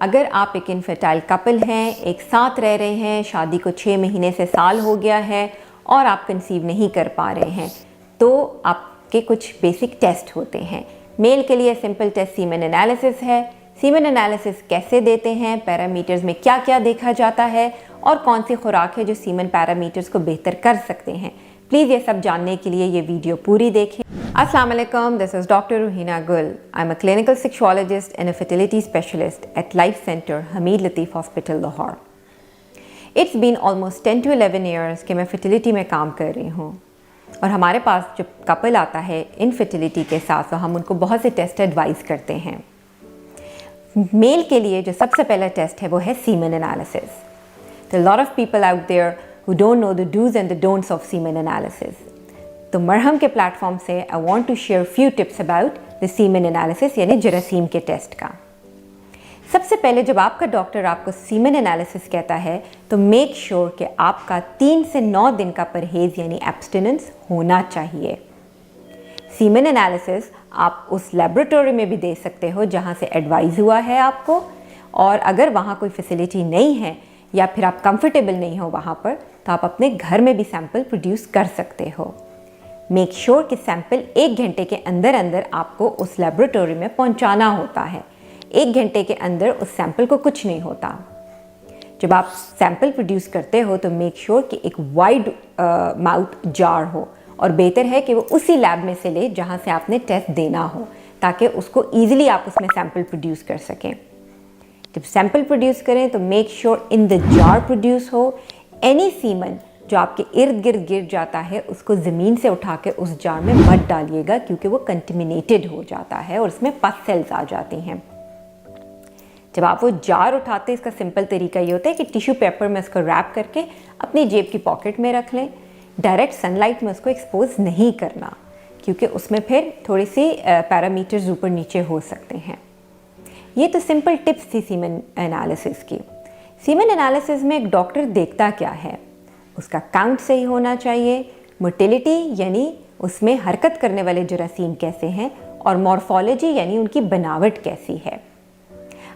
अगर आप एक इनफर्टाइल कपल हैं, एक साथ रह रहे हैं, शादी को 6 महीने से साल हो गया है और आप कंसीव नहीं कर पा रहे हैं, तो आपके कुछ बेसिक टेस्ट होते हैं। मेल के लिए सिंपल टेस्ट सीमेन एनालिसिस है। सीमेन एनालिसिस कैसे देते हैं, पैरामीटर्स में क्या क्या देखा जाता है और कौन सी खुराक है जो सीमेन पैरामीटर्स को बेहतर कर सकते हैं। प्लीज़ ये सब जानने के लिए ये वीडियो पूरी देखें। Assalamu alaikum, this is Dr. Ruhina Gul. I'm a clinical sexualogist and a fertility specialist at Life Center, Hameed Lateef Hospital, Lahore. It's been almost 10 to 11 years कि मैं fertility में काम कर रही हूँ और हमारे पास जब कपल आता है इनफर्टिलिटी के साथ तो हम उनको बहुत से टेस्ट एडवाइस करते हैं। मेल के लिए जो सबसे पहला टेस्ट है वो है semen analysis. There are a lot of people out there who don't know the do's and the don'ts of semen analysis. तो मरहम के प्लेटफॉर्म से I want to share few tips about the semen analysis यानी जरासीम के test का। सबसे पहले जब आपका डॉक्टर आपको सीमेन एनालिसिस कहता है तो मेक श्योर कि आपका 3 से 9 दिन का परहेज यानी एब्स्टिनेंस होना चाहिए। सीमेन एनालिसिस आप उस लेबोरेटरी में भी दे सकते हो जहाँ से एडवाइस हुआ है आपको, और अगर वहाँ कोई फैसिलिटी नहीं है या फिर आप कंफर्टेबल नहीं हो वहाँ पर तो आप अपने घर में भी सैंपल प्रोड्यूस कर सकते हो। मेक श्योर कि सैंपल 1 घंटे के अंदर अंदर आपको उस लेबोरेटरी में पहुंचाना होता है। 1 घंटे के अंदर उस सैंपल को कुछ नहीं होता। जब आप सैंपल प्रोड्यूस करते हो तो मेक श्योर कि एक वाइड माउथ जार हो और बेहतर है कि वो उसी लैब में से ले जहां से आपने टेस्ट देना हो, ताकि उसको ईजिली आप उसमें सैंपल प्रोड्यूस कर सकें। जब सैंपल प्रोड्यूस करें तो make sure in the jar produce हो। एनी सीमन जो आपके इर्द गिर्द गिर जाता है उसको ज़मीन से उठा के उस जार में मत डालिएगा, क्योंकि वो कंटेमिनेटेड हो जाता है और उसमें पस सेल्स आ जाती हैं। जब आप वो जार उठाते हैं, इसका सिंपल तरीका ये होता है कि टिश्यू पेपर में उसको रैप करके अपनी जेब की पॉकेट में रख लें। डायरेक्ट सनलाइट में उसको एक्सपोज नहीं करना, क्योंकि उसमें फिर थोड़ी सी पैरामीटर्स ऊपर नीचे हो सकते हैं। ये तो सिंपल टिप्स थी सीमेन एनालिसिस की। सीमेन एनालिसिस में एक डॉक्टर देखता क्या है, उसका काउंट सही होना चाहिए, मोटिलिटी यानी उसमें हरकत करने वाले जरासीम कैसे हैं, और मॉर्फोलॉजी यानी उनकी बनावट कैसी है।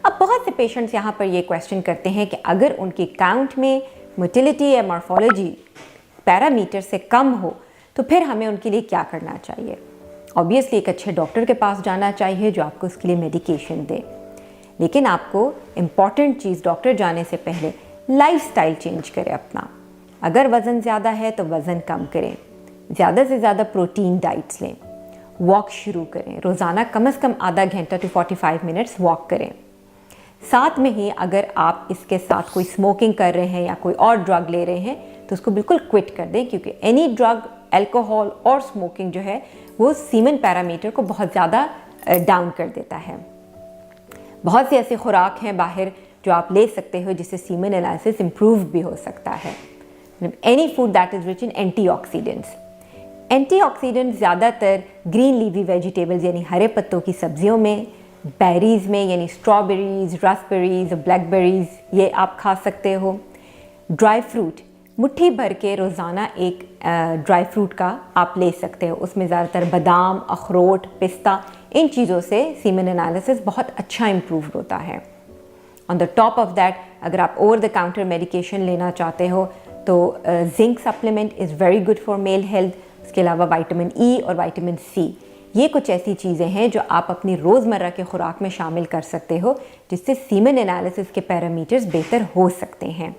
अब बहुत से पेशेंट्स यहाँ पर ये क्वेश्चन करते हैं कि अगर उनकी काउंट में मोटिलिटी या मॉर्फोलॉजी पैरामीटर से कम हो तो फिर हमें उनके लिए क्या करना चाहिए। ऑब्वियसली एक अच्छे डॉक्टर के पास जाना चाहिए जो आपको उसके लिए मेडिकेशन दे, लेकिन आपको इम्पॉर्टेंट चीज़ डॉक्टर जाने से पहले लाइफस्टाइल चेंज करें अपना। अगर वज़न ज़्यादा है तो वज़न कम करें, ज़्यादा से ज़्यादा प्रोटीन डाइट्स लें, वॉक शुरू करें, रोज़ाना कम से कम आधा घंटा to 45 मिनट्स वॉक करें। साथ में ही अगर आप इसके साथ कोई स्मोकिंग कर रहे हैं या कोई और ड्रग ले रहे हैं तो उसको बिल्कुल क्विट कर दें, क्योंकि एनी ड्रग, अल्कोहल और स्मोकिंग जो है वो सीमेन पैरामीटर को बहुत ज़्यादा डाउन कर देता है। बहुत सी ऐसी खुराक हैं बाहर जो आप ले सकते हो जिससे सीमेन एनालिसिस इम्प्रूव भी हो सकता है। Any food that is rich in antioxidants. Antioxidants ज़्यादातर ग्रीन लीवी वेजिटेबल्स यानी हरे पत्तों की सब्जियों में, बेरीज़ में यानी स्ट्रॉबेरीज़, रास्पबेरीज़, ब्लैकबेरीज़ ये आप खा सकते हो। ड्राई फ्रूट मुट्ठी भर के रोज़ाना एक ड्राई फ्रूट का आप ले सकते हो, उसमें ज़्यादातर बादाम, अखरोट, पिस्ता, इन चीज़ों से सीमेन एनालिसिस बहुत अच्छा इम्प्रूव होता है। On the top of that अगर आप ओवर द काउंटर मेडिकेशन लेना चाहते हो तो zinc supplement is very good for male health. उसके अलावा विटामिन ई और विटामिन सी, ये कुछ ऐसी चीज़ें हैं जो आप अपनी रोज़मर्रा के खुराक में शामिल कर सकते हो जिससे सीमेन एनालिसिस के पैरामीटर्स बेहतर हो सकते हैं।